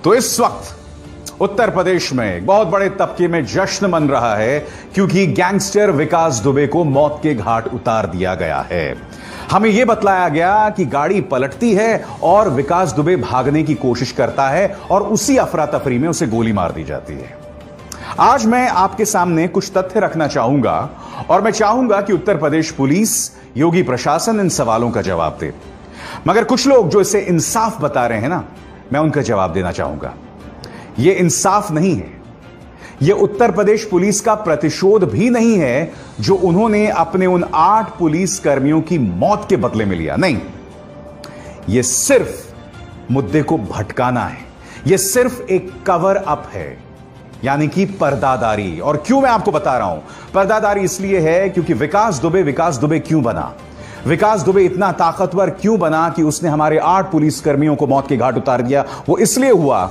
तो इस वक्त उत्तर प्रदेश में एक बहुत बड़े तबके में जश्न मन रहा है क्योंकि गैंगस्टर विकास दुबे को मौत के घाट उतार दिया गया है। हमें यह बतलाया गया कि गाड़ी पलटती है और विकास दुबे भागने की कोशिश करता है और उसी अफरा तफरी में उसे गोली मार दी जाती है। आज मैं आपके सामने कुछ तथ्य रखना चाहूंगा और मैं चाहूंगा कि उत्तर प्रदेश पुलिस, योगी प्रशासन इन सवालों का जवाब दे। मगर कुछ लोग जो इसे इंसाफ बता रहे हैं ना, मैं उनका जवाब देना चाहूंगा। यह इंसाफ नहीं है, यह उत्तर प्रदेश पुलिस का प्रतिशोध भी नहीं है जो उन्होंने अपने उन 8 पुलिस कर्मियों की मौत के बदले में लिया। नहीं, यह सिर्फ मुद्दे को भटकाना है, यह सिर्फ एक कवर अप है, यानी कि पर्दादारी। और क्यों मैं आपको बता रहा हूं पर्दादारी? इसलिए है क्योंकि विकास दुबे क्यों बना? विकास दुबे इतना ताकतवर क्यों बना कि उसने हमारे 8 पुलिस कर्मियों को मौत के घाट उतार दिया? वो इसलिए हुआ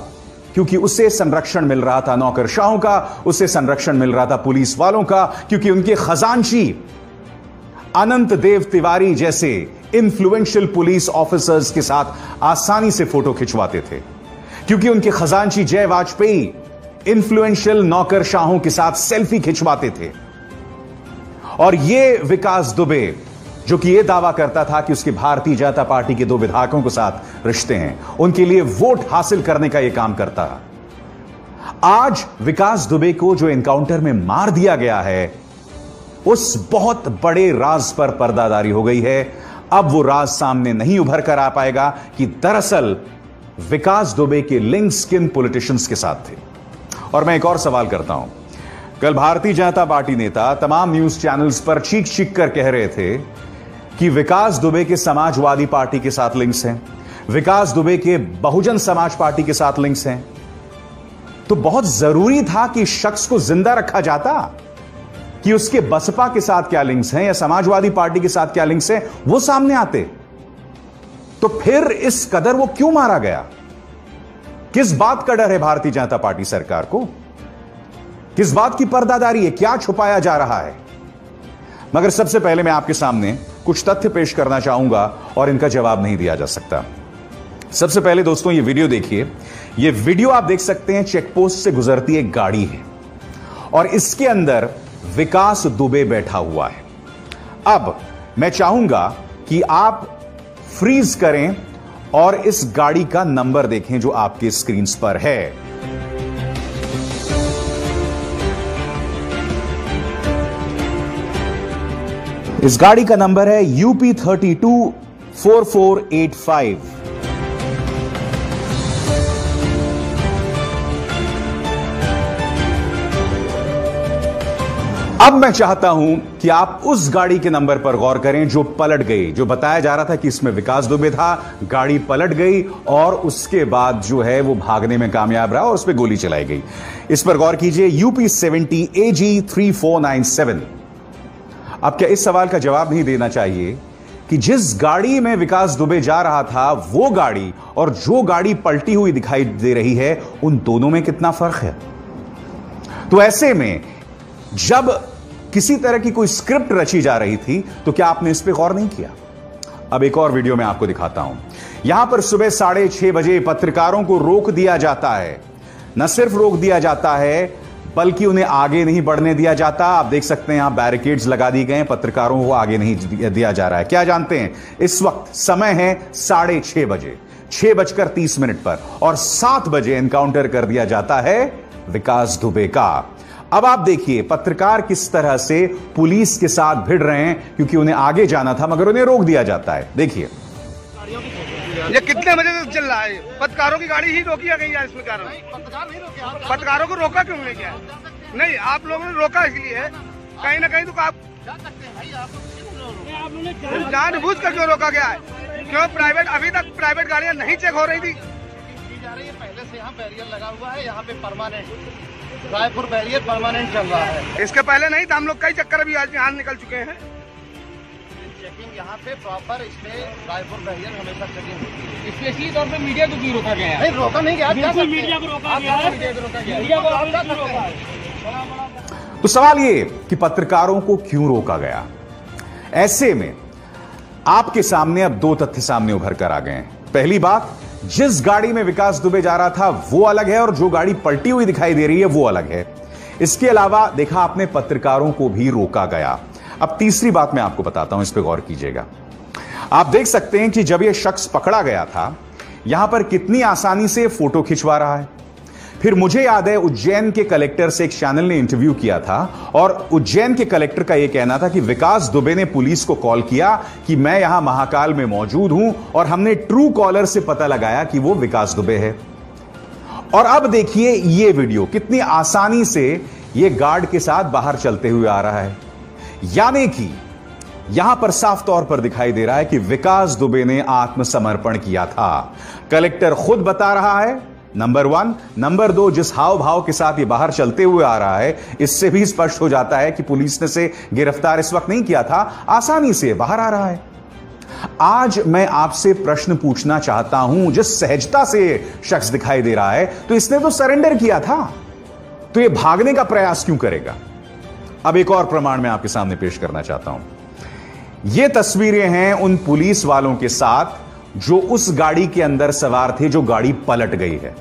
क्योंकि उसे संरक्षण मिल रहा था नौकरशाहों का, उसे संरक्षण मिल रहा था पुलिस वालों का, क्योंकि उनके खजांची अनंत देव तिवारी जैसे इन्फ्लुएंशियल पुलिस ऑफिसर्स के साथ आसानी से फोटो खिंचवाते थे, क्योंकि उनके खजांची जय वाजपेयी इन्फ्लुएंशियल नौकरशाहों के साथ सेल्फी खिंचवाते थे। और यह विकास दुबे, जो कि यह दावा करता था कि उसके भारतीय जनता पार्टी के 2 विधायकों के साथ रिश्ते हैं, उनके लिए वोट हासिल करने का यह काम करता है। आज विकास दुबे को जो एनकाउंटर में मार दिया गया है, उस बहुत बड़े राज पर पर्दादारी हो गई है। अब वो राज सामने नहीं उभर कर आ पाएगा कि दरअसल विकास दुबे के लिंक्स किन पॉलिटिशियंस के साथ थे। और मैं एक और सवाल करता हूं, कल भारतीय जनता पार्टी नेता तमाम न्यूज चैनल्स पर चीख चीख कर कह रहे थे कि विकास दुबे के समाजवादी पार्टी के साथ लिंक्स हैं, विकास दुबे के बहुजन समाज पार्टी के साथ लिंक्स हैं। तो बहुत जरूरी था कि शख्स को जिंदा रखा जाता कि उसके बसपा के साथ क्या लिंक्स हैं या समाजवादी पार्टी के साथ क्या लिंक्स हैं, वो सामने आते। तो फिर इस कदर वो क्यों मारा गया? किस बात का डर है भारतीय जनता पार्टी सरकार को? किस बात की पर्दादारी है? क्या छुपाया जा रहा है? मगर सबसे पहले मैं आपके सामने कुछ तथ्य पेश करना चाहूंगा और इनका जवाब नहीं दिया जा सकता। सबसे पहले दोस्तों ये वीडियो देखिए। ये वीडियो आप देख सकते हैं, चेकपोस्ट से गुजरती एक गाड़ी है और इसके अंदर विकास दुबे बैठा हुआ है। अब मैं चाहूंगा कि आप फ्रीज करें और इस गाड़ी का नंबर देखें जो आपके स्क्रीन पर है। इस गाड़ी का नंबर है UP 324485। अब मैं चाहता हूं कि आप उस गाड़ी के नंबर पर गौर करें जो पलट गई, जो बताया जा रहा था कि इसमें विकास दुबे था। गाड़ी पलट गई और उसके बाद जो है वो भागने में कामयाब रहा और उस पर गोली चलाई गई। इस पर गौर कीजिए, UP 70 AG 3497। अब क्या इस सवाल का जवाब नहीं देना चाहिए कि जिस गाड़ी में विकास दुबे जा रहा था वो गाड़ी और जो गाड़ी पलटी हुई दिखाई दे रही है, उन दोनों में कितना फर्क है? तो ऐसे में जब किसी तरह की कोई स्क्रिप्ट रची जा रही थी तो क्या आपने इस पे गौर नहीं किया? अब एक और वीडियो मैं आपको दिखाता हूं। यहां पर सुबह 6:30 बजे पत्रकारों को रोक दिया जाता है। न सिर्फ रोक दिया जाता है बल्कि उन्हें आगे नहीं बढ़ने दिया जाता। आप देख सकते हैं यहां बैरिकेड्स लगा दी गए हैं, पत्रकारों को आगे नहीं दिया जा रहा है। क्या जानते हैं? इस वक्त समय है 6:30 बजे, 6:30 पर, और 7 बजे एनकाउंटर कर दिया जाता है विकास दुबे का। अब आप देखिए पत्रकार किस तरह से पुलिस के साथ भिड़ रहे हैं क्योंकि उन्हें आगे जाना था मगर उन्हें रोक दिया जाता है। देखिए ये कितने बजे से चल रहा है? पत्रकारों की गाड़ी ही रोकी गई है इसमें कारण। पत्रकारों को रोका क्यों नहीं गया? नहीं, आप लोगों ने रोका इसलिए है, कहीं ना कहीं तो आप जानबूझ कर क्यों रोका गया है? क्यों प्राइवेट, अभी तक प्राइवेट गाड़ियां नहीं चेक हो रही थी? पहले से यहाँ बैरियर लगा हुआ है, यहाँ पे परमानेंट रायपुर बैरियर परमानेंट चल रहा है। इसके पहले नहीं था, हम लोग कई चक्कर अभी आज यहाँ निकल चुके हैं। चेकिंग यहाँ पे प्रॉपर, इसमें रायपुर बैरियर हमेशा चेकिंग होती है। स्पेशली तौर पे मीडिया को क्यों रोका गया है? नहीं, रोका नहीं गया, मीडिया को रोका गया है। तो सवाल ये कि पत्रकारों को क्यों रोका गया? ऐसे में आपके सामने अब 2 तथ्य सामने उभर कर आ गए हैं। पहली बात जिस गाड़ी में विकास दुबे जा रहा था वो अलग है और जो गाड़ी पलटी हुई दिखाई दे रही है वो अलग है। इसके अलावा देखा आपने पत्रकारों को भी रोका गया। अब तीसरी बात मैं आपको बताता हूं, इस पर गौर कीजिएगा। आप देख सकते हैं कि जब यह शख्स पकड़ा गया था, यहां पर कितनी आसानी से फोटो खिंचवा रहा है। फिर मुझे याद है उज्जैन के कलेक्टर से एक चैनल ने इंटरव्यू किया था और उज्जैन के कलेक्टर का यह कहना था कि विकास दुबे ने पुलिस को कॉल किया कि मैं यहां महाकाल में मौजूद हूं और हमने ट्रू कॉलर से पता लगाया कि वो विकास दुबे है। और अब देखिए ये वीडियो, कितनी आसानी से ये गार्ड के साथ बाहर चलते हुए आ रहा है। यानी कि यहां पर साफ तौर पर दिखाई दे रहा है कि विकास दुबे ने आत्मसमर्पण किया था। कलेक्टर खुद बता रहा है, नंबर 1। नंबर 2, जिस हाव भाव के साथ ये बाहर चलते हुए आ रहा है, इससे भी स्पष्ट हो जाता है कि पुलिस ने से गिरफ्तार इस वक्त नहीं किया था, आसानी से बाहर आ रहा है। आज मैं आपसे प्रश्न पूछना चाहता हूं, जिस सहजता से शख्स दिखाई दे रहा है, तो इसने तो सरेंडर किया था, तो ये भागने का प्रयास क्यों करेगा? अब एक और प्रमाण मैं आपके सामने पेश करना चाहता हूं। ये तस्वीरें हैं उन पुलिस वालों के साथ जो उस गाड़ी के अंदर सवार थे, जो गाड़ी पलट गई है।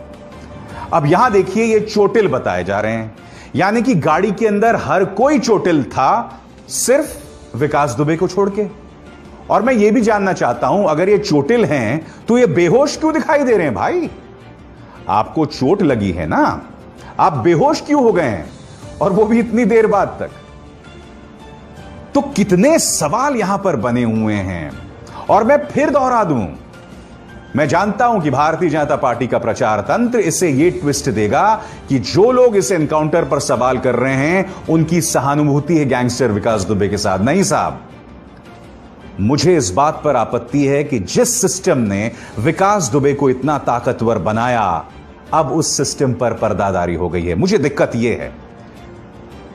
अब यहां देखिए ये चोटिल बताए जा रहे हैं, यानी कि गाड़ी के अंदर हर कोई चोटिल था, सिर्फ विकास दुबे को छोड़ के। और मैं ये भी जानना चाहता हूं, अगर ये चोटिल हैं तो ये बेहोश क्यों दिखाई दे रहे हैं? भाई आपको चोट लगी है ना, आप बेहोश क्यों हो गए हैं, और वो भी इतनी देर बाद तक? तो कितने सवाल यहां पर बने हुए हैं। और मैं फिर दोहरा दूं, मैं जानता हूं कि भारतीय जनता पार्टी का प्रचार तंत्र इसे यह ट्विस्ट देगा कि जो लोग इस एनकाउंटर पर सवाल कर रहे हैं उनकी सहानुभूति है गैंगस्टर विकास दुबे के साथ। नहीं साहब, मुझे इस बात पर आपत्ति है कि जिस सिस्टम ने विकास दुबे को इतना ताकतवर बनाया, अब उस सिस्टम पर पर्दादारी हो गई है। मुझे दिक्कत यह है,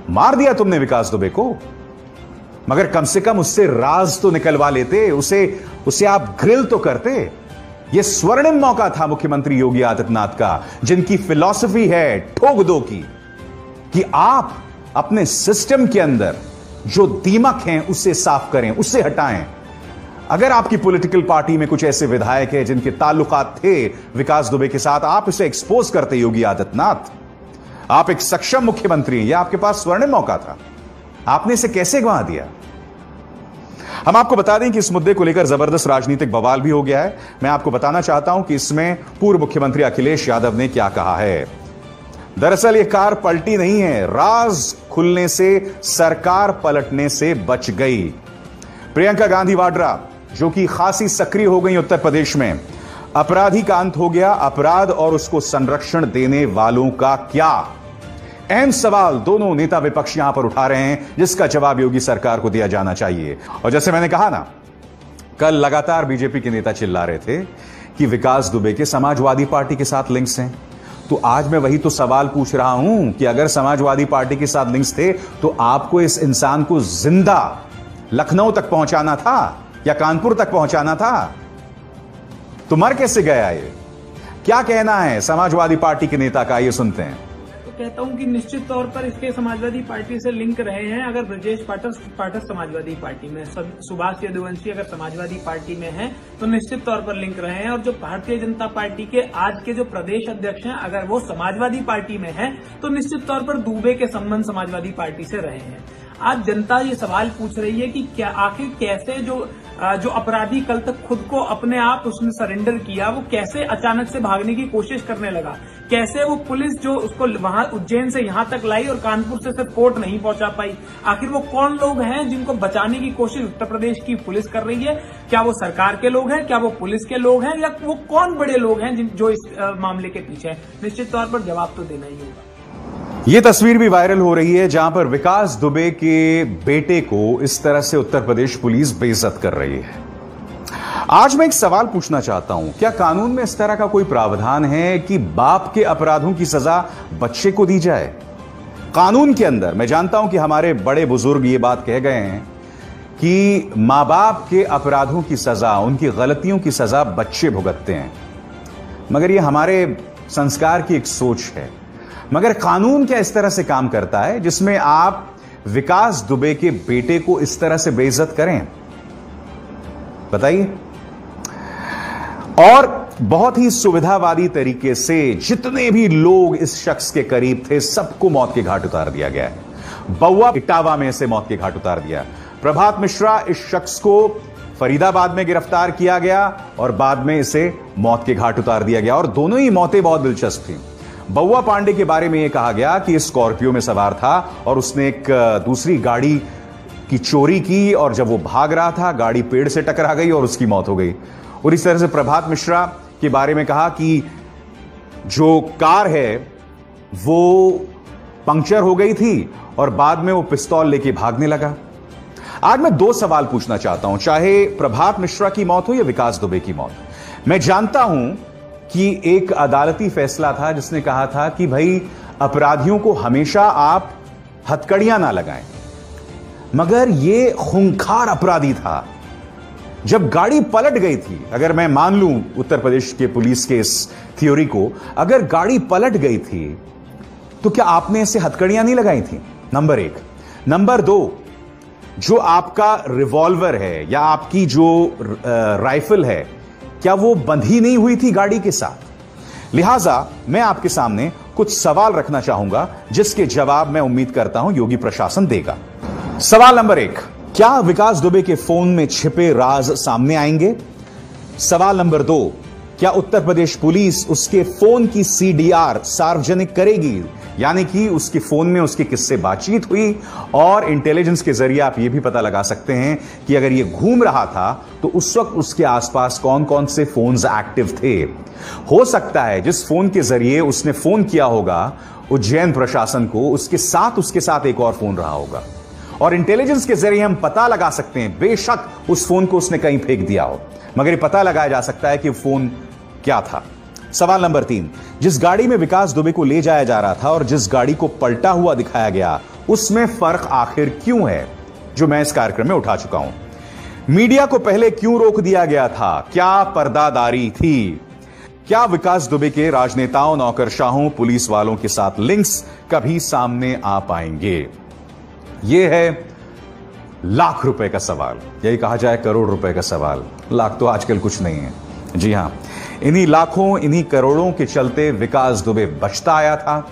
मार दिया तुमने विकास दुबे को, मगर कम से कम उससे राज तो निकलवा लेते, उसे आप ग्रिल तो करते। यह स्वर्णिम मौका था मुख्यमंत्री योगी आदित्यनाथ का, जिनकी फिलॉसफी है ठोक दो की, कि आप अपने सिस्टम के अंदर जो दीमक हैं उसे साफ करें, उससे हटाएं। अगर आपकी पॉलिटिकल पार्टी में कुछ ऐसे विधायक हैं जिनके ताल्लुकात थे विकास दुबे के साथ, आप इसे एक्सपोज करते योगी आदित्यनाथ। आप एक सक्षम मुख्यमंत्री हैं, यह आपके पास स्वर्णिम मौका था, आपने इसे कैसे गंवा दिया? हम आपको बता दें कि इस मुद्दे को लेकर जबरदस्त राजनीतिक बवाल भी हो गया है। मैं आपको बताना चाहता हूं कि इसमें पूर्व मुख्यमंत्री अखिलेश यादव ने क्या कहा है। दरअसल यह कार पलटी नहीं है, राज खुलने से सरकार पलटने से बच गई। प्रियंका गांधी वाड्रा जो कि खासी सक्रिय हो गई उत्तर प्रदेश में, अपराधी का अंत हो गया, अपराध और उसको संरक्षण देने वालों का क्या? अहम सवाल दोनों नेता विपक्ष यहां पर उठा रहे हैं, जिसका जवाब योगी सरकार को दिया जाना चाहिए। और जैसे मैंने कहा ना, कल लगातार बीजेपी के नेता चिल्ला रहे थे कि विकास दुबे के समाजवादी पार्टी के साथ लिंक्स हैं, तो आज मैं वही तो सवाल पूछ रहा हूं कि अगर समाजवादी पार्टी के साथ लिंक्स थे तो आपको इस इंसान को जिंदा लखनऊ तक पहुंचाना था या कानपुर तक पहुंचाना था? तो मर कैसे गया ये? क्या कहना है समाजवादी पार्टी के नेता का, ये सुनते हैं। कहता हूं कि निश्चित तौर पर इसके समाजवादी पार्टी से लिंक रहे हैं। अगर ब्रजेश पाठक समाजवादी पार्टी में, सुभाष यदुवंशी अगर समाजवादी पार्टी में हैं, तो निश्चित तौर पर लिंक रहे हैं। और जो भारतीय जनता पार्टी के आज के जो प्रदेश अध्यक्ष हैं, अगर वो समाजवादी पार्टी में हैं, तो निश्चित तौर पर दुबे के संबंध समाजवादी पार्टी से रहे हैं। आज जनता ये सवाल पूछ रही है कि क्या आखिर कैसे जो अपराधी कल तक खुद को अपने आप उसने सरेंडर किया, वो कैसे अचानक से भागने की कोशिश करने लगा? कैसे वो पुलिस जो उसको वहां उज्जैन से यहां तक लाई और कानपुर से सिर्फ कोर्ट नहीं पहुंचा पाई? आखिर वो कौन लोग हैं जिनको बचाने की कोशिश उत्तर प्रदेश की पुलिस कर रही है? क्या वो सरकार के लोग हैं, क्या वो पुलिस के लोग हैं, या वो कौन बड़े लोग हैं जो इस मामले के पीछे हैं? निश्चित तौर पर जवाब तो देना ही होगा। यह तस्वीर भी वायरल हो रही है जहां पर विकास दुबे के बेटे को इस तरह से उत्तर प्रदेश पुलिस बेइज्जत कर रही है। आज मैं एक सवाल पूछना चाहता हूं, क्या कानून में इस तरह का कोई प्रावधान है कि बाप के अपराधों की सजा बच्चे को दी जाए? कानून के अंदर मैं जानता हूं कि हमारे बड़े बुजुर्ग ये बात कह गए हैं कि मां बाप के अपराधों की सजा, उनकी गलतियों की सजा बच्चे भुगतते हैं, मगर यह हमारे संस्कार की एक सोच है। मगर कानून क्या इस तरह से काम करता है जिसमें आप विकास दुबे के बेटे को इस तरह से बेइज्जत करें? बताइए। और बहुत ही सुविधावादी तरीके से जितने भी लोग इस शख्स के करीब थे सबको मौत के घाट उतार दिया गया है। बउआ इटावा में से मौत के घाट उतार दिया। प्रभात मिश्रा इस शख्स को फरीदाबाद में गिरफ्तार किया गया और बाद में इसे मौत के घाट उतार दिया गया और दोनों ही मौतें बहुत दिलचस्प थी। बउआ पांडे के बारे में यह कहा गया कि स्कॉर्पियो में सवार था और उसने एक दूसरी गाड़ी की चोरी की और जब वो भाग रहा था गाड़ी पेड़ से टकरा गई और उसकी मौत हो गई। और इस तरह से प्रभात मिश्रा के बारे में कहा कि जो कार है वो पंक्चर हो गई थी और बाद में वो पिस्तौल लेके भागने लगा। आज मैं दो सवाल पूछना चाहता हूं, चाहे प्रभात मिश्रा की मौत हो या विकास दुबे की मौत। मैं जानता हूं कि एक अदालती फैसला था जिसने कहा था कि भाई अपराधियों को हमेशा आप हथकड़ियां ना लगाएं, मगर यह खूंखार अपराधी था। जब गाड़ी पलट गई थी, अगर मैं मान लूं उत्तर प्रदेश के पुलिस के इस थ्योरी को, अगर गाड़ी पलट गई थी तो क्या आपने इसे हथकड़ियां नहीं लगाई थी? नंबर एक। नंबर दो, जो आपका रिवॉल्वर है या आपकी जो राइफल है, क्या वो बंधी नहीं हुई थी गाड़ी के साथ? लिहाजा मैं आपके सामने कुछ सवाल रखना चाहूंगा जिसके जवाब मैं उम्मीद करता हूं योगी प्रशासन देगा। सवाल नंबर एक, क्या विकास दुबे के फोन में छिपे राज सामने आएंगे? सवाल नंबर दो, क्या उत्तर प्रदेश पुलिस उसके फोन की सीडीआर सार्वजनिक करेगी, यानी कि उसके फोन में उसके किससे बातचीत हुई और इंटेलिजेंस के जरिए आप यह भी पता लगा सकते हैं कि अगर यह घूम रहा था तो उस वक्त उसके आसपास कौन कौन से फोन्स एक्टिव थे। हो सकता है जिस फोन के जरिए उसने फोन किया होगा उज्जैन प्रशासन को, उसके साथ एक और फोन रहा होगा और इंटेलिजेंस के जरिए हम पता लगा सकते हैं, बेशक उस फोन को उसने कहीं फेंक दिया हो, मगर यह पता लगाया जा सकता है कि फोन क्या था। सवाल नंबर तीन, जिस गाड़ी में विकास दुबे को ले जाया जा रहा था और जिस गाड़ी को पलटा हुआ दिखाया गया, उसमें फर्क आखिर क्यों है, जो मैं इस कार्यक्रम में उठा चुका हूं। मीडिया को पहले क्यों रोक दिया गया था? क्या पर्दादारी थी? क्या विकास दुबे के राजनेताओं, नौकरशाहों, पुलिस वालों के साथ लिंक्स कभी सामने आ पाएंगे? यह है लाख रुपए का सवाल, यही कहा जाए करोड़ रुपए का सवाल। लाख तो आजकल कुछ नहीं है। जी हां, इन्हीं लाखों, इन्हीं करोड़ों के चलते विकास दुबे बचता आया था।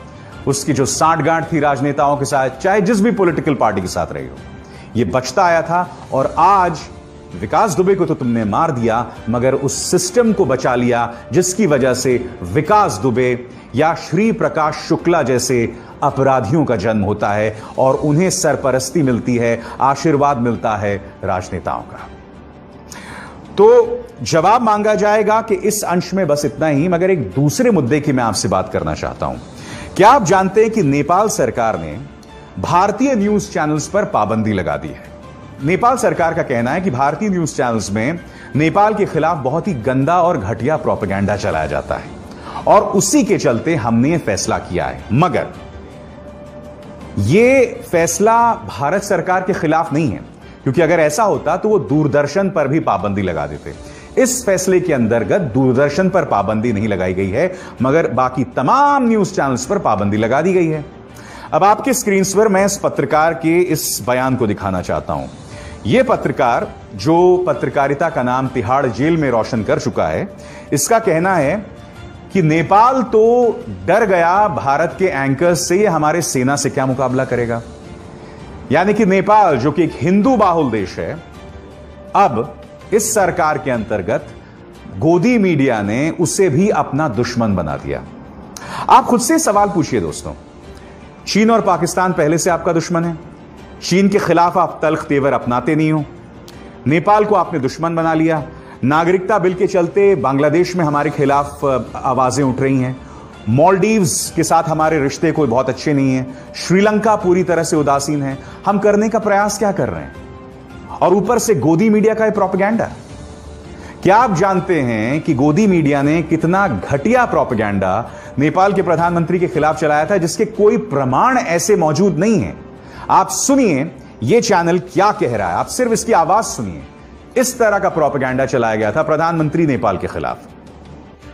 उसकी जो सांठगांठ थी राजनेताओं के साथ, चाहे जिस भी पॉलिटिकल पार्टी के साथ रही हो, यह बचता आया था। और आज विकास दुबे को तो तुमने मार दिया, मगर उस सिस्टम को बचा लिया जिसकी वजह से विकास दुबे या श्री प्रकाश शुक्ला जैसे अपराधियों का जन्म होता है और उन्हें सरपरस्ती मिलती है, आशीर्वाद मिलता है राजनेताओं का। तो जवाब मांगा जाएगा कि इस अंश में बस इतना ही, मगर एक दूसरे मुद्दे की मैं आपसे बात करना चाहता हूं। क्या आप जानते हैं कि नेपाल सरकार ने भारतीय न्यूज चैनल्स पर पाबंदी लगा दी है? नेपाल सरकार का कहना है कि भारतीय न्यूज चैनल्स में नेपाल के खिलाफ बहुत ही गंदा और घटिया प्रोपेगेंडा चलाया जाता है और उसी के चलते हमने यह फैसला किया है। मगर यह फैसला भारत सरकार के खिलाफ नहीं है, क्योंकि अगर ऐसा होता तो वो दूरदर्शन पर भी पाबंदी लगा देते। इस फैसले के अंतर्गत दूरदर्शन पर पाबंदी नहीं लगाई गई है, मगर बाकी तमाम न्यूज चैनल्स पर पाबंदी लगा दी गई है। अब आपके स्क्रीन पर मैं इस पत्रकार के इस बयान को दिखाना चाहता हूं। यह पत्रकार, जो पत्रकारिता का नाम तिहाड़ जेल में रोशन कर चुका है, इसका कहना है कि नेपाल तो डर गया भारत के एंकर्स से, यह हमारे सेना से क्या मुकाबला करेगा। यानी कि नेपाल, जो कि एक हिंदू बाहुल देश है, अब इस सरकार के अंतर्गत गोदी मीडिया ने उसे भी अपना दुश्मन बना दिया। आप खुद से सवाल पूछिए दोस्तों, चीन और पाकिस्तान पहले से आपका दुश्मन है, चीन के खिलाफ आप तल्ख तेवर अपनाते नहीं हो, नेपाल को आपने दुश्मन बना लिया, नागरिकता बिल के चलते बांग्लादेश में हमारे खिलाफ आवाजें उठ रही हैं, मालदीव्स के साथ हमारे रिश्ते कोई बहुत अच्छे नहीं है, श्रीलंका पूरी तरह से उदासीन है। हम करने का प्रयास क्या कर रहे हैं? और ऊपर से गोदी मीडिया का प्रोपेगेंडा। क्या आप जानते हैं कि गोदी मीडिया ने कितना घटिया प्रोपेगेंडा नेपाल के प्रधानमंत्री के खिलाफ चलाया था, जिसके कोई प्रमाण ऐसे मौजूद नहीं है? आप सुनिए यह चैनल क्या कह रहा है, आप सिर्फ इसकी आवाज सुनिए। इस तरह का प्रोपेगेंडा चलाया गया था प्रधानमंत्री नेपाल के खिलाफ।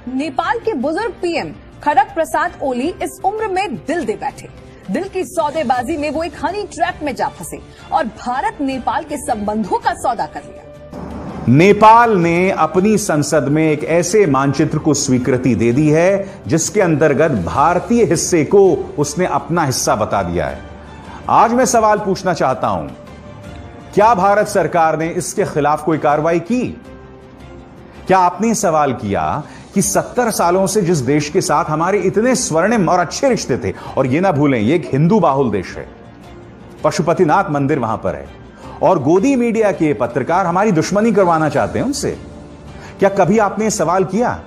नेपाल के बुजुर्ग पीएम खड़ग प्रसाद ओली इस उम्र में दिल दे बैठे। दिल की सौदेबाजी में वो एक हनी ट्रैप में जा फंसे और भारत नेपाल के संबंधों का सौदा कर लिया। नेपाल ने अपनी संसद में एक ऐसे मानचित्र को स्वीकृति दे दी है जिसके अंतर्गत भारतीय हिस्से को उसने अपना हिस्सा बता दिया है। आज मैं सवाल पूछना चाहता हूं, क्या भारत सरकार ने इसके खिलाफ कोई कार्रवाई की? क्या आपने सवाल किया कि 70 सालों से जिस देश के साथ हमारे इतने स्वर्णिम और अच्छे रिश्ते थे, और यह ना भूलें यह एक हिंदू बाहुल देश है, पशुपतिनाथ मंदिर वहां पर है, और गोदी मीडिया के पत्रकार हमारी दुश्मनी करवाना चाहते हैं उनसे, क्या कभी आपने सवाल किया